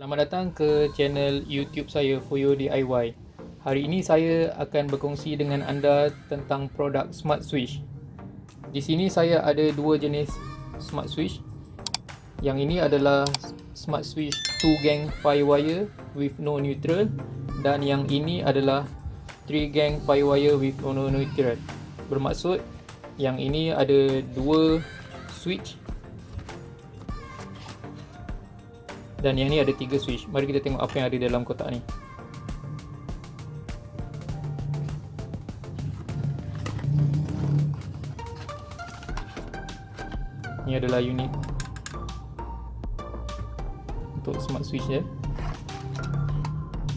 Selamat datang ke channel YouTube saya Foyo DIY. Hari ini saya akan berkongsi dengan anda tentang produk Smart Switch. Di sini saya ada dua jenis Smart Switch. Yang ini adalah Smart Switch 2 gang 5 wire with no neutral, dan yang ini adalah 3 gang 5 wire with no neutral. Bermaksud yang ini ada dua switch dan yang ni ada 3 switch. Mari kita tengok apa yang ada dalam kotak ni. Ni adalah unit untuk smart switch dia.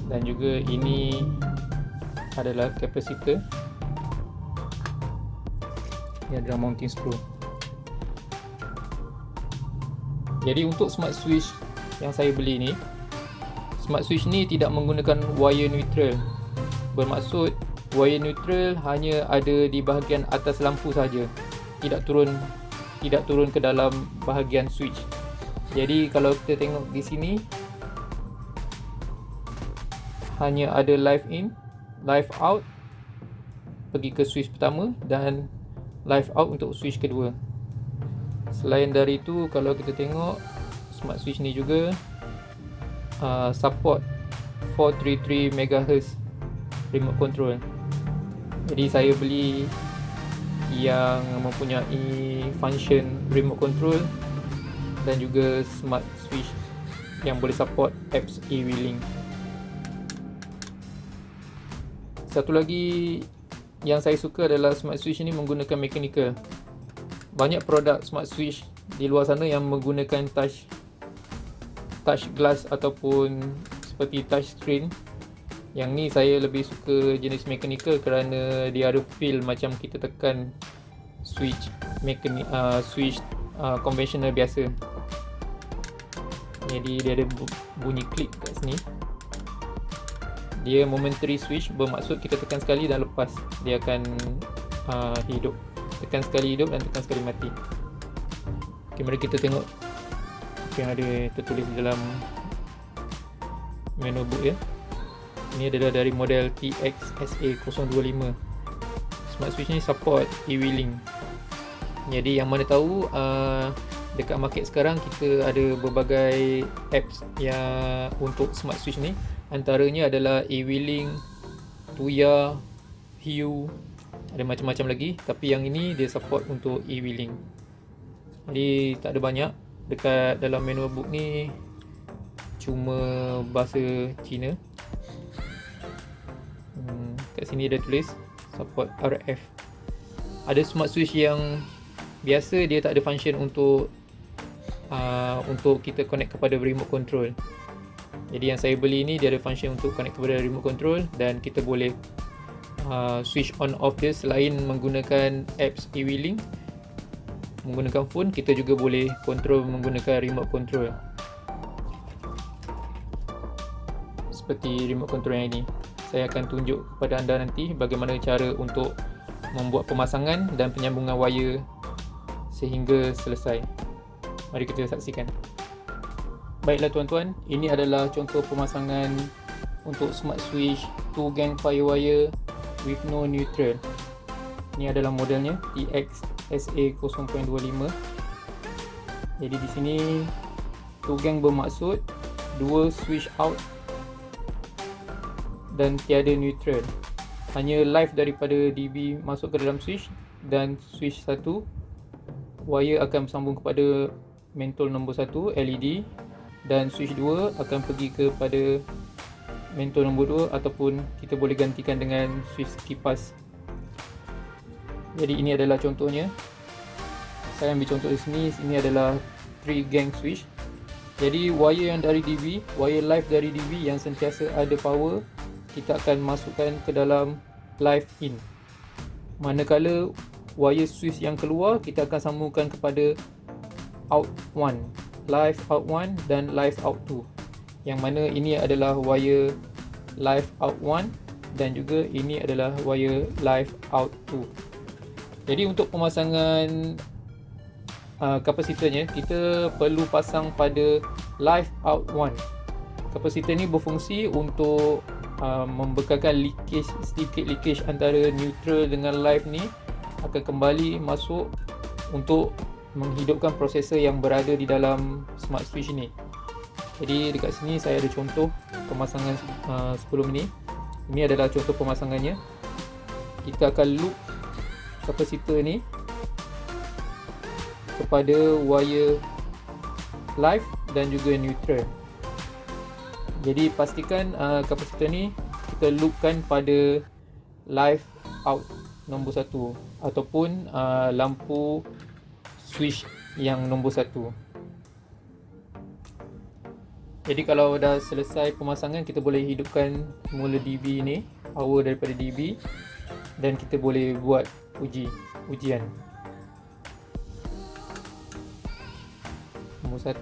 Dan juga ini adalah capacitor. Ni adalah mounting screw. Jadi untuk smart switch yang saya beli ni, smart switch ni tidak menggunakan wire neutral. Bermaksud wire neutral hanya ada di bahagian atas lampu saja, tidak turun ke dalam bahagian switch. Jadi kalau kita tengok di sini, hanya ada live in, live out pergi ke switch pertama dan live out untuk switch kedua. Selain dari itu, kalau kita tengok smart switch ni juga support 433 MHz remote control. Jadi saya beli yang mempunyai function remote control dan juga smart switch yang boleh support apps e-wheeling. Satu lagi yang saya suka adalah smart switch ni menggunakan mechanical. Banyak produk smart switch di luar sana yang menggunakan touch glass ataupun seperti touch screen. Yang ni saya lebih suka jenis mechanical kerana dia ada feel macam kita tekan switch konvensional biasa. Jadi dia ada bunyi klik kat sini. Dia momentary switch, bermaksud kita tekan sekali dan lepas dia akan hidup. Tekan sekali hidup dan tekan sekali mati. Okay, mari kita tengok apa yang ada tertulis di dalam manual book ya. Ini adalah dari model TXSA025. Smart switch ni support e-wheeling. Jadi yang mana tahu dekat market sekarang kita ada berbagai apps yang untuk smart switch ni. Antaranya adalah e-wheeling, Tuya, Hue, ada macam-macam lagi. Tapi yang ini dia support untuk e-wheeling. Jadi tak ada banyak. Dekat dalam manual book ni cuma bahasa Cina. Kat sini ada tulis support RF. Ada smart switch yang biasa dia tak ada function untuk kita connect kepada remote control. Jadi yang saya beli ni dia ada function untuk connect kepada remote control dan kita boleh switch on off dia. Selain menggunakan apps e-wheeling, menggunakan phone, kita juga boleh control menggunakan remote control. Seperti remote control yang ini. Saya akan tunjuk kepada anda nanti bagaimana cara untuk membuat pemasangan dan penyambungan wire sehingga selesai. Mari kita saksikan. Baiklah tuan-tuan, ini adalah contoh pemasangan untuk smart switch 2 gang 5 wire with no neutral. Ini adalah modelnya TXSA0.25. Jadi di sini 2 gang bermaksud 2 switch out dan tiada neutral. Hanya live daripada DB masuk ke dalam switch, dan switch 1 wire akan bersambung kepada mentol nombor 1 LED, dan switch 2 akan pergi kepada mentol nombor 2 ataupun kita boleh gantikan dengan switch kipas. Jadi ini adalah contohnya. Saya ambil contoh di sini. Ini adalah 3 gang switch. Jadi wire yang dari DB, wire live dari DB yang sentiasa ada power, kita akan masukkan ke dalam live in. Manakala wire switch yang keluar, kita akan sambungkan kepada out 1, live out 1 dan live out 2. Yang mana ini adalah wire live out 1 dan juga ini adalah wire live out 2. Jadi untuk pemasangan kapasitornya, kita perlu pasang pada live out 1. Kapasitor ni berfungsi untuk membekalkan sedikit leakage antara neutral dengan live ni akan kembali masuk untuk menghidupkan prosesor yang berada di dalam smart switch ni. Jadi dekat sini saya ada contoh pemasangan sebelum ni. Ini adalah contoh pemasangannya. Kita akan loop kapasitor ni kepada wire live dan juga neutral. Jadi pastikan kapasitor ni kita loopkan pada live out nombor 1 ataupun lampu switch yang nombor 1. Jadi kalau dah selesai pemasangan, kita boleh hidupkan mula DB ni, power daripada DB, dan kita boleh buat ujian. Nombor 1,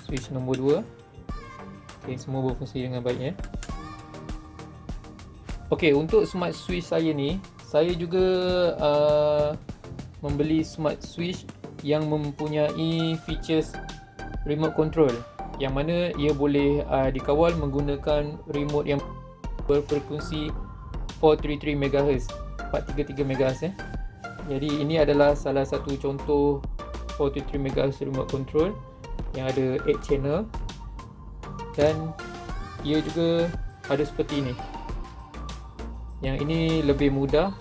switch nombor 2. Okay, semua berfungsi dengan baik ya. Okay, untuk smart switch saya ni, saya juga membeli smart switch yang mempunyai features remote control, yang mana ia boleh dikawal menggunakan remote yang berfrekuensi 433 MHz, 433 MHz ya. Jadi ini adalah salah satu contoh 433 MHz remote control yang ada 8 channel, dan ia juga ada seperti ini. Yang ini lebih mudah,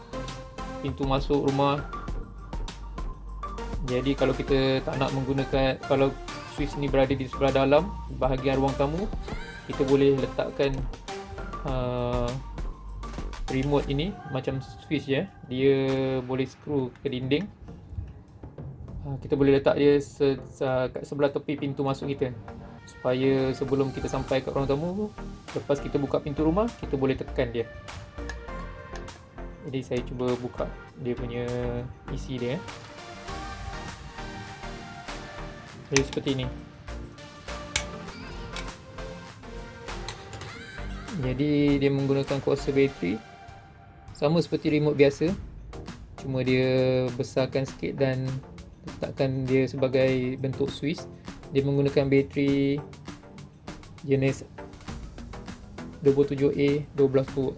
pintu masuk rumah. Jadi kalau kita tak nak menggunakan, kalau switch ni berada di sebelah dalam bahagian ruang tamu, kita boleh letakkan remote ini macam switch ya. Dia boleh screw ke dinding. Kita boleh letak dia kat sebelah tepi pintu masuk kita, supaya sebelum kita sampai kat ruang tamu, lepas kita buka pintu rumah, kita boleh tekan dia. Jadi saya cuba buka dia punya isi dia. Jadi seperti ini. Jadi dia menggunakan kuasa bateri, sama seperti remote biasa, cuma dia besarkan sikit dan letakkan dia sebagai bentuk switch. Dia menggunakan bateri jenis 27A 12 volt.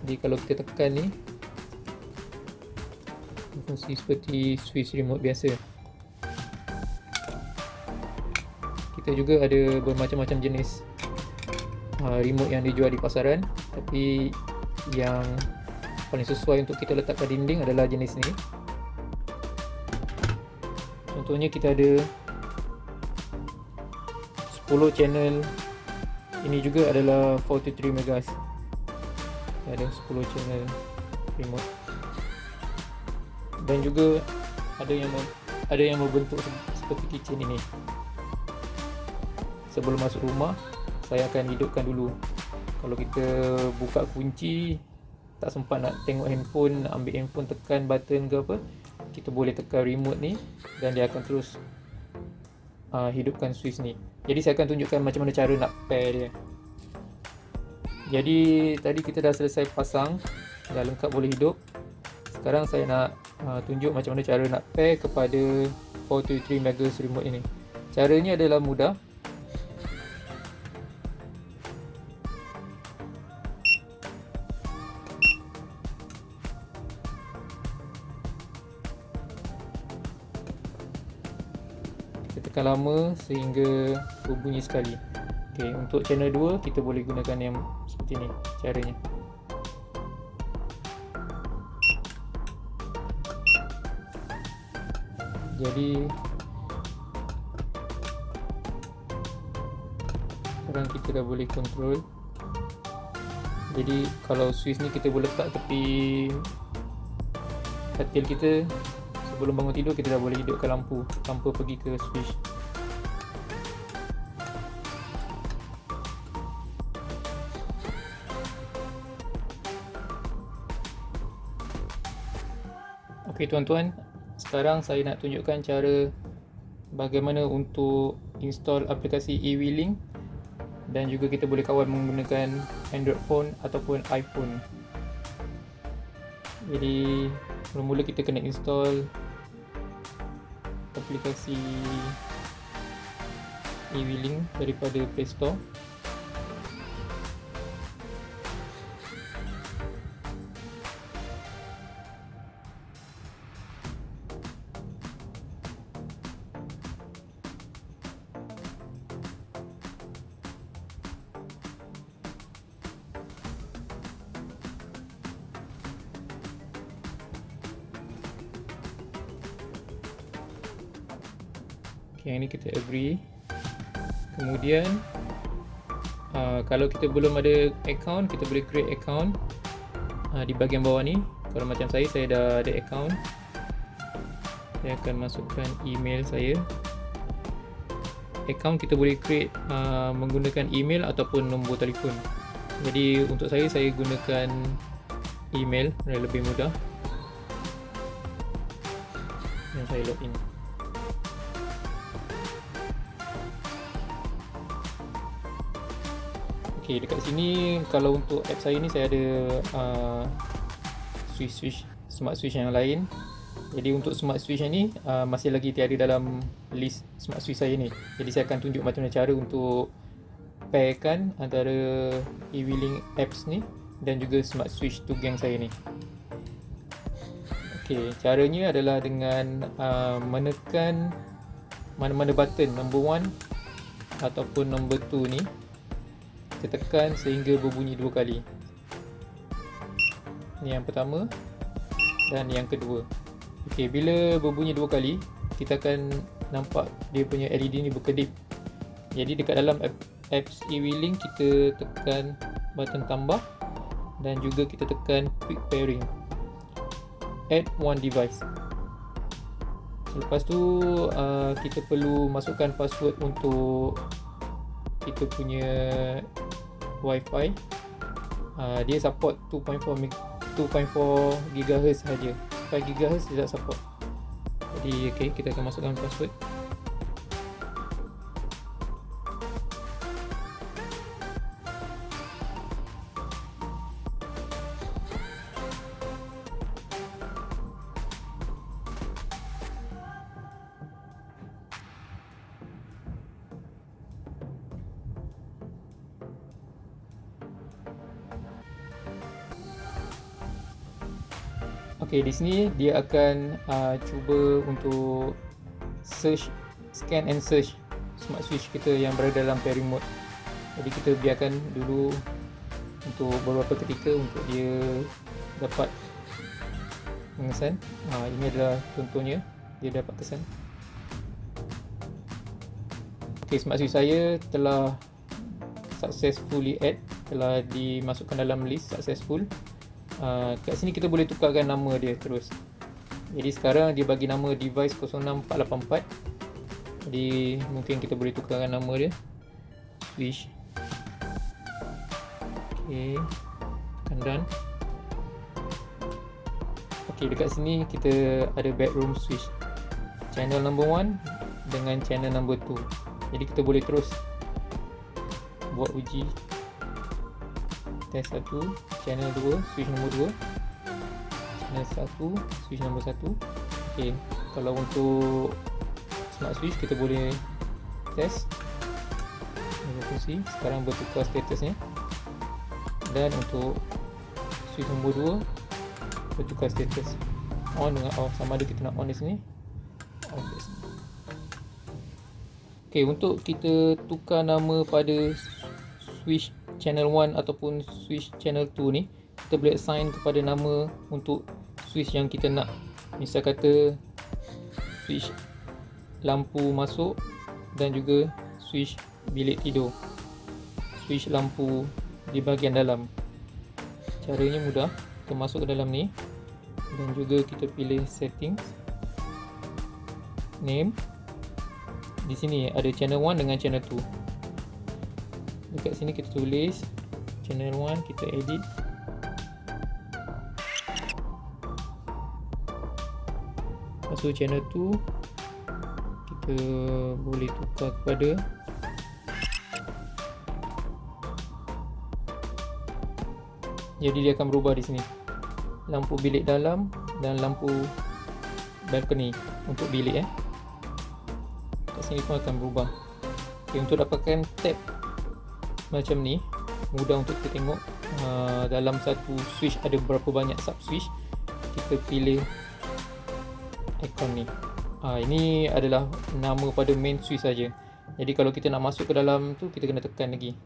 Jadi kalau kita tekan ni, fungsi seperti switch remote biasa. Kita juga ada bermacam-macam jenis remote yang dijual di pasaran, tapi yang paling sesuai untuk kita letak kat dinding adalah jenis ni. Contohnya kita ada 10 channel. Ini juga adalah 433 MHz. Ada 10 channel remote. Dan juga ada yang berbentuk seperti kitchen ini. Sebelum masuk rumah, saya akan hidupkan dulu. Kalau kita buka kunci, tak sempat nak tengok handphone, nak ambil handphone, tekan button ke apa, kita boleh tekan remote ni dan dia akan terus hidupkan switch ni. Jadi saya akan tunjukkan macam mana cara nak pair dia. Jadi tadi kita dah selesai pasang, dah lengkap boleh hidup. Sekarang saya nak tunjuk macam mana cara nak pair kepada 433 MHz remote ini. Caranya adalah mudah. Tekan lama sehingga berbunyi sekali. Okey, untuk channel 2 kita boleh gunakan yang seperti ni caranya. Jadi sekarang kita dah boleh control. Jadi kalau switch ni kita boleh letak tepi katil kita. Sebelum bangun tidur, kita dah boleh hidupkan lampu tanpa pergi ke switch. Okey tuan-tuan, sekarang saya nak tunjukkan cara bagaimana untuk install aplikasi e-Wheeling, dan juga kita boleh kawal menggunakan Android phone ataupun iPhone. Jadi mula-mula kita kena install aplikasi e-wheeling daripada Play Store. Okay, yang ni kita agree. Kemudian kalau kita belum ada account, kita boleh create account di bahagian bawah ni. Kalau macam saya dah ada account. Saya akan masukkan email saya. Account kita boleh create menggunakan email ataupun nombor telefon. Jadi untuk saya gunakan email yang lebih mudah. Dan saya login. Okay, dekat sini kalau untuk app saya ni saya ada switch smart switch yang lain. Jadi untuk smart switch yang ni masih lagi tiada dalam list smart switch saya ni. Jadi saya akan tunjuk macam mana cara untuk pairkan antara e-wheeling apps ni dan juga smart switch to gang saya ni. Okay, caranya adalah dengan menekan mana-mana button number 1 ataupun number 2 ni. Kita tekan sehingga berbunyi 2 kali. Ni yang pertama dan yang kedua. Okey, bila berbunyi 2 kali, kita akan nampak dia punya LED ni berkedip. Jadi dekat dalam apps e-wheeling kita tekan button tambah dan juga kita tekan quick pairing. Add one device. Selepas tu kita perlu masukkan password untuk kita punya Wi-Fi. Dia support 2.4 GHz sahaja. 5 GHz tidak support. Jadi okay, kita akan masukkan password. Okey, di sini dia akan cuba untuk scan and search smart switch kita yang berada dalam pairing mode. Jadi kita biarkan dulu untuk beberapa ketika untuk dia dapat mengesan. Ini adalah contohnya, dia dapat kesan. Okey, smart switch saya telah successfully add, telah dimasukkan dalam list successful. Kat sini kita boleh tukarkan nama dia terus. Jadi sekarang dia bagi nama device 06484. Jadi mungkin kita boleh tukarkan nama dia switch. Okey, tekan done. Okey, dekat sini kita ada bedroom switch, channel number 1 dengan channel number 2. Jadi kita boleh terus buat uji test 1, channel 2, switch nombor 2, channel 1, switch nombor 1. Okey, kalau untuk smart switch kita boleh test fungsi, sekarang bertukar statusnya. Dan untuk switch nombor 2 bertukar status on dengan off, sama ada kita nak on di sini, off di sini. Okey, untuk kita tukar nama pada switch channel 1 ataupun switch channel 2 ni, kita boleh assign kepada nama untuk switch yang kita nak. Misal kata switch lampu masuk dan juga switch bilik tidur, switch lampu di bahagian dalam. Caranya mudah, kita masuk ke dalam ni dan juga kita pilih settings, name. Di sini ada channel 1 dengan channel 2. Dekat sini kita tulis channel 1, kita edit. Lepas tu channel 2 kita boleh tukar kepada jadi dia akan berubah di sini. Lampu bilik dalam dan lampu balcony untuk bilik. Kat sini pun akan berubah. Okay, untuk dapatkan tab macam ni, mudah untuk kita tengok dalam satu switch ada berapa banyak sub switch. Kita pilih ikon ni. Ini adalah nama pada main switch saja. Jadi kalau kita nak masuk ke dalam tu, kita kena tekan lagi.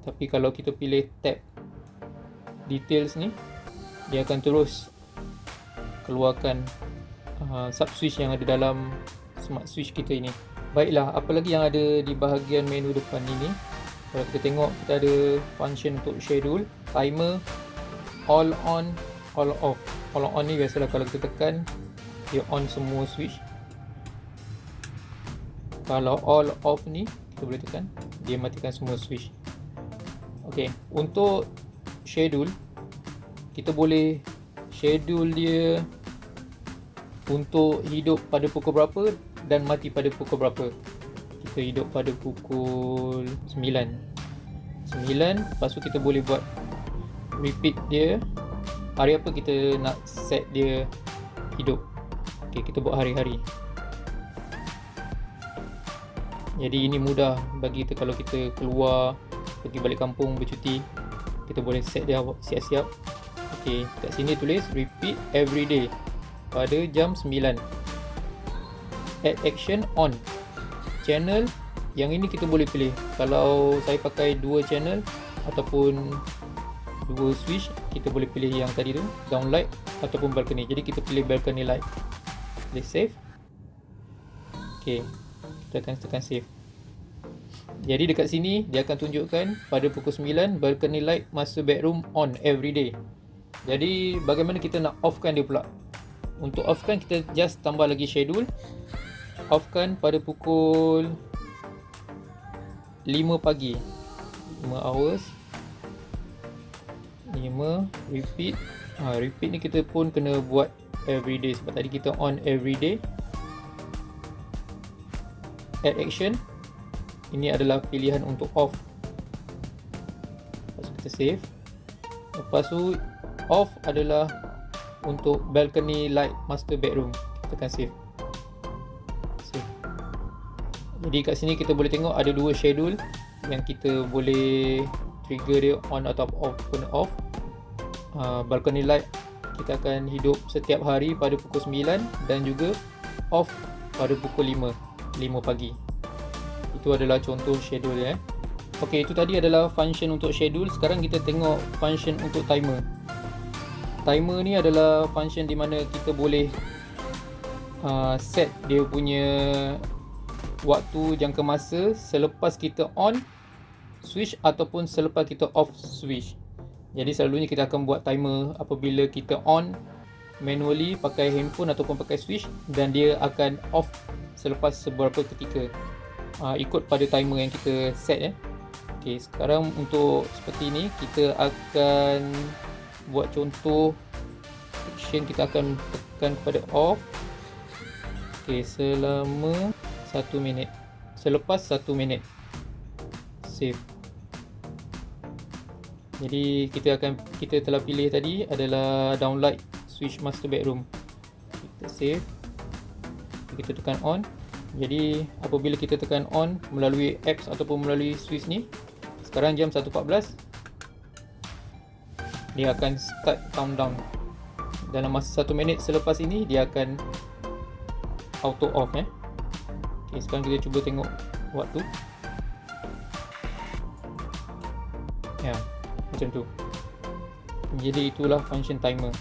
Tapi kalau kita pilih tab details ni, dia akan terus keluarkan sub switch yang ada dalam smart switch kita ini. Baiklah, apa lagi yang ada di bahagian menu depan ini? Kalau kita tengok, kita ada function untuk schedule, timer, all on, all off. All on ni biasalah kalau kita tekan, dia on semua switch. Kalau all off ni, kita boleh tekan, dia matikan semua switch. Ok, untuk schedule, kita boleh schedule dia untuk hidup pada pukul berapa dan mati pada pukul berapa. Kita hidup pada pukul 9. Lepas tu kita boleh buat repeat dia, hari apa kita nak set dia hidup. Ok, kita buat hari-hari. Jadi ini mudah bagi kita kalau kita keluar, pergi balik kampung, bercuti, kita boleh set dia siap-siap. Ok, kat sini tulis repeat every day pada jam 9. Add action on. Channel yang ini kita boleh pilih. Kalau saya pakai 2 channel ataupun 2 switch, kita boleh pilih yang tadi tu, downlight ataupun balcony. Jadi kita pilih balcony light. Pilih save. Ok, kita akan tekan save. Jadi dekat sini dia akan tunjukkan pada pukul 9 balcony light master bedroom on every day. Jadi bagaimana kita nak offkan dia pula? Untuk offkan, kita just tambah lagi schedule. Offkan pada pukul 5 pagi, 5 hours, 5 repeat. Repeat ni kita pun kena buat everyday sebab tadi kita on everyday. Add action, ini adalah pilihan untuk off. Lepas tu kita save. Lepas tu off adalah untuk balcony light master bedroom. Kita tekan save. Jadi kat sini kita boleh tengok ada 2 schedule yang kita boleh trigger dia on atau off. Balcony light kita akan hidup setiap hari pada pukul 9 dan juga off pada pukul 5 pagi. Itu adalah contoh schedule ya. Ok, itu tadi adalah function untuk schedule. Sekarang kita tengok function untuk timer. Timer ni adalah function di mana kita boleh set dia punya waktu jangka masa selepas kita on switch ataupun selepas kita off switch. Jadi selalunya kita akan buat timer apabila kita on manually pakai handphone ataupun pakai switch, dan dia akan off selepas seberapa ketika, ikut pada timer yang kita set ya. Okay, sekarang untuk seperti ini kita akan buat contoh action. Kita akan tekan kepada off. Okay, selama 1 minit. Selepas 1 minit save. Jadi kita telah pilih tadi adalah downlight switch master bedroom. Kita save. Kita tekan on. Jadi apabila kita tekan on melalui apps ataupun melalui switch ni, sekarang jam 1.14, dia akan start countdown. Dalam masa 1 minit selepas ini dia akan auto off ya. Okay, sekarang kita cuba tengok waktu. Ya, macam tu. Jadi itulah function timer.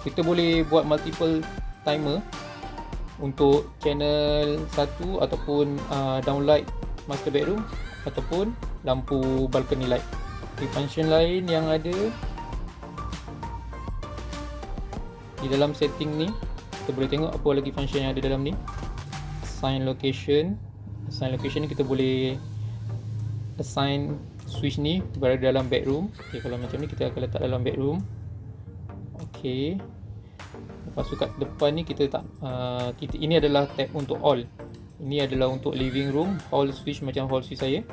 Kita boleh buat multiple timer untuk channel 1 ataupun downlight master bedroom ataupun lampu balcony light. Okay, function lain yang ada di dalam setting ni, kita boleh tengok apa lagi function yang ada dalam ni. Assign location. Assign location ni kita boleh assign switch ni berada dalam bedroom. Okay, kalau macam ni kita akan letak dalam bedroom. Okay. Lepas tu kat depan ni kita ini adalah tab untuk all. Ini adalah untuk living room, hall switch macam hall switch saya.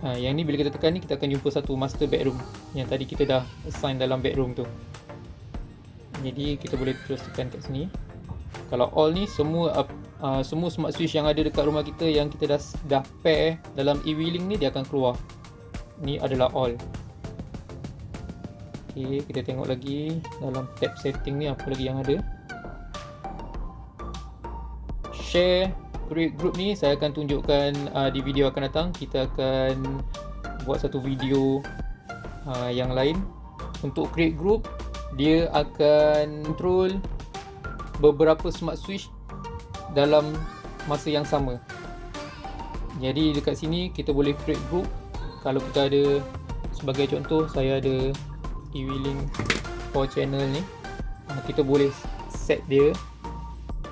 Yang ni bila kita tekan ni kita akan jumpa satu master bedroom yang tadi kita dah assign dalam bedroom tu. Jadi kita boleh terus tekan kat sini. Kalau all ni semua semua smart switch yang ada dekat rumah kita yang kita dah pair dalam e-wheeling ni, dia akan keluar. Ni adalah all. Okay, kita tengok lagi dalam tab setting ni apa lagi yang ada. Share, create group ni saya akan tunjukkan di video akan datang. Kita akan buat satu video yang lain. Untuk create group, dia akan control beberapa smart switch dalam masa yang sama. Jadi dekat sini kita boleh create group. Kalau kita ada, sebagai contoh, saya ada e-wheeling 4 channel ni, kita boleh set dia.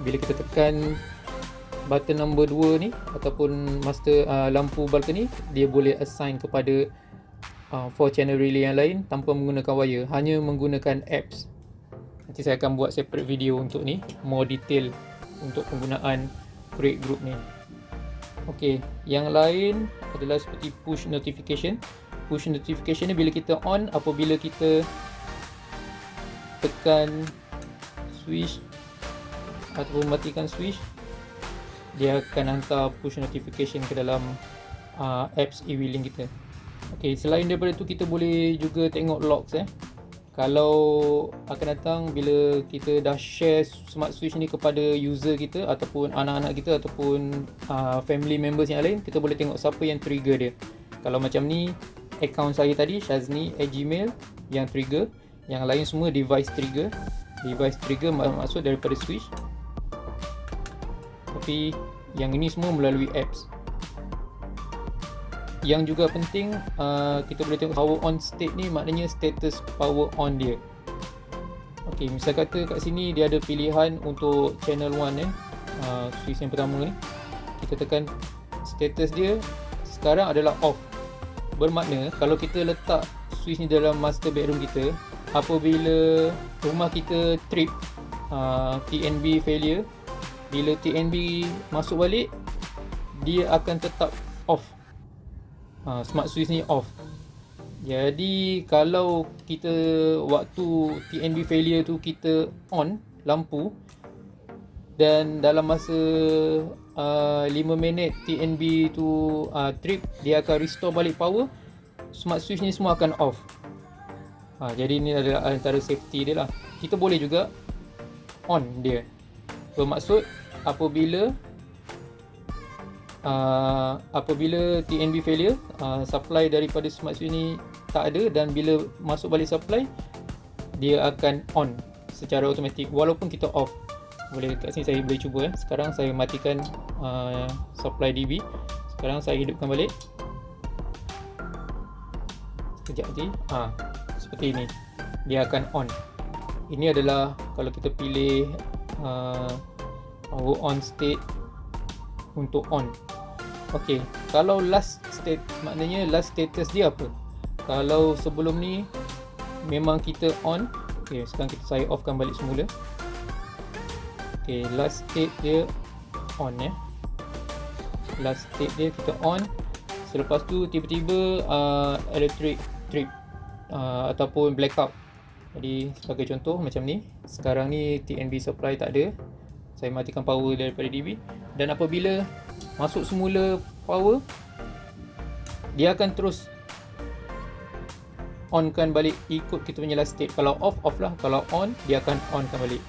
Bila kita tekan button number 2 ni ataupun master lampu balcony, dia boleh assign kepada 4 channel relay yang lain tanpa menggunakan wire, hanya menggunakan apps. Nanti saya akan buat separate video untuk ni, more detail untuk penggunaan create group ni. Okey, yang lain adalah seperti push notification. Push notification ni bila kita on, apabila kita tekan switch ataupun matikan switch, dia akan hantar push notification ke dalam apps e-wheeling kita. Okey, selain daripada tu kita boleh juga tengok logs. Kalau akan datang bila kita dah share smart switch ni kepada user kita ataupun anak-anak kita ataupun family members yang lain, kita boleh tengok siapa yang trigger dia. Kalau macam ni, akaun saya tadi Shazni @gmail yang trigger, yang lain semua device trigger. Device trigger maksud daripada switch, tapi yang ini semua melalui apps. Yang juga penting, kita boleh tengok power on state ni, maknanya status power on dia. Ok, misal kata kat sini dia ada pilihan untuk channel 1 switch yang pertama ni. Kita tekan status dia sekarang adalah off. Bermakna kalau kita letak switch ni dalam master bedroom kita, apabila rumah kita trip, TNB failure, bila TNB masuk balik, dia akan tetap off. Smart switch ni off. Jadi kalau kita waktu TNB failure tu kita on lampu, dan dalam masa 5 minit TNB tu trip, dia akan restore balik power, smart switch ni semua akan off. Jadi ni adalah antara safety dia lah. Kita boleh juga on dia. Bermaksud apabila TNB failure, supply daripada smart switch ni tak ada, dan bila masuk balik supply, dia akan on secara automatik walaupun kita off. Boleh kat sini saya boleh cuba. Sekarang saya matikan supply DB. Sekarang saya hidupkan balik. Sekejap lagi. Seperti ini. Dia akan on. Ini adalah kalau kita pilih power on state untuk on. Okey, kalau last state, maknanya last status dia apa? Kalau sebelum ni memang kita on. Okey, sekarang saya offkan balik semula. Okay, last state dia on last state dia kita on. Selepas tu tiba-tiba electric trip ataupun blackout. Jadi sebagai contoh macam ni, sekarang ni TNB supply tak ada, saya matikan power daripada DB, dan apabila masuk semula power, dia akan terus onkan balik ikut kita punya last state. Kalau off, off lah. Kalau on, dia akan onkan balik.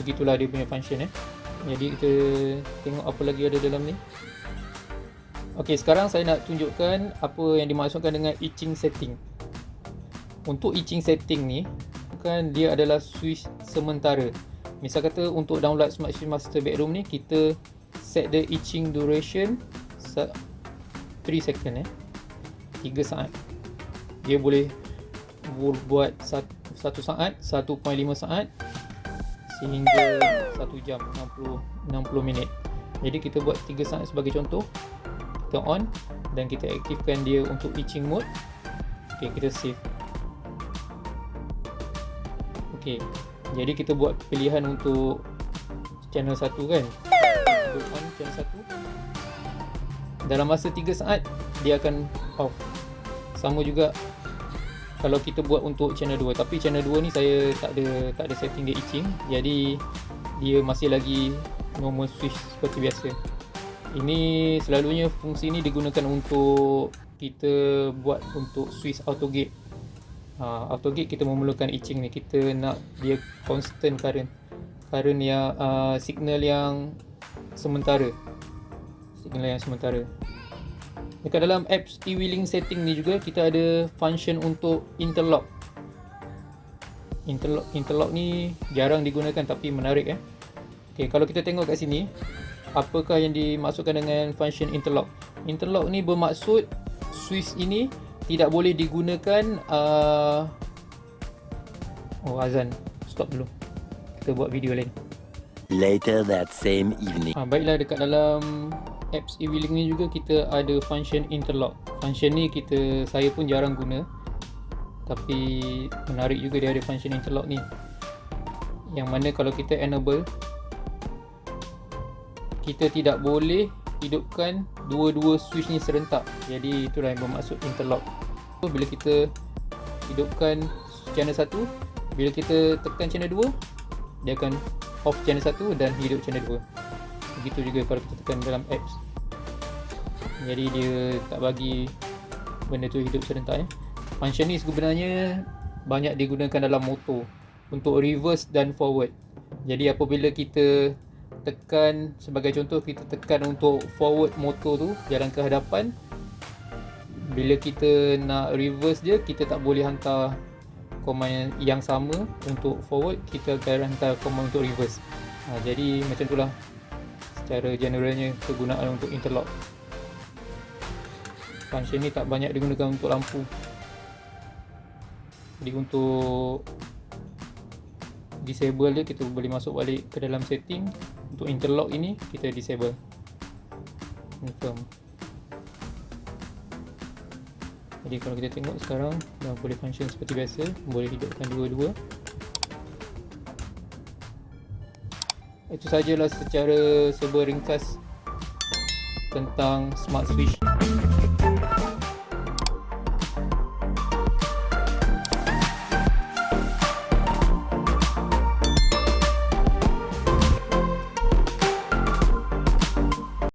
Begitulah dia punya function. Jadi kita tengok apa lagi ada dalam ni. Ok, sekarang saya nak tunjukkan apa yang dimaksudkan dengan etching setting. Untuk etching setting ni, kan dia adalah switch sementara. Misal kata untuk download smart switch master bedroom ni, kita set the etching duration 3 second 3 saat. Dia boleh buat 1 saat, 1.5 saat, sehingga 1 jam 60 minit. Jadi kita buat 3 saat sebagai contoh. Kita on dan kita aktifkan dia untuk etching mode. Okey, kita save. Okey, jadi kita buat pilihan untuk channel 1 kan. Kita on channel 1. Dalam masa 3 saat dia akan off. Sama juga kalau kita buat untuk channel 2, tapi channel 2 ni saya tak ada setting dia etching. Jadi dia masih lagi normal switch seperti biasa. Ini selalunya fungsi ni digunakan untuk kita buat untuk switch auto gate. Auto gate kita memerlukan itching ni, kita nak dia constant current yang signal yang sementara. Dekat dalam apps e-wheeling setting ni juga kita ada function untuk interlock. Interlock ni jarang digunakan tapi menarik Okay, kalau kita tengok kat sini, apakah yang dimaksudkan dengan function interlock? Interlock ni bermaksud switch ini tidak boleh digunakan azan. Stop dulu. Kita buat video lain. Later that same evening. Baiklah, dekat dalam apps e-wheeling ni juga kita ada function interlock. Function ni saya pun jarang guna. Tapi menarik juga dia ada function interlock ni. Yang mana kalau kita enable, kita tidak boleh hidupkan dua-dua switch ni serentak. Jadi itulah yang bermaksud interlock. Bila kita hidupkan channel 1, bila kita tekan channel 2, dia akan off channel 1 dan hidup channel 2. Begitu juga kalau kita tekan dalam apps. Jadi dia tak bagi benda tu hidup serentak Function ni sebenarnya banyak digunakan dalam motor untuk reverse dan forward. Jadi apabila kita tekan, sebagai contoh kita tekan untuk forward motor tu jalan ke hadapan, bila kita nak reverse dia, kita tak boleh hantar command yang sama untuk forward, kita akan hantar command untuk reverse. Jadi macam itulah secara generalnya kegunaan untuk interlock. Function ni tak banyak digunakan untuk lampu. Jadi untuk disable dia, kita boleh masuk balik ke dalam setting. Untuk interlock ini kita disable. Confirm. Jadi kalau kita tengok sekarang dah boleh function seperti biasa, boleh hidupkan dua-dua. Itu sajalah secara serba ringkas tentang smart switch.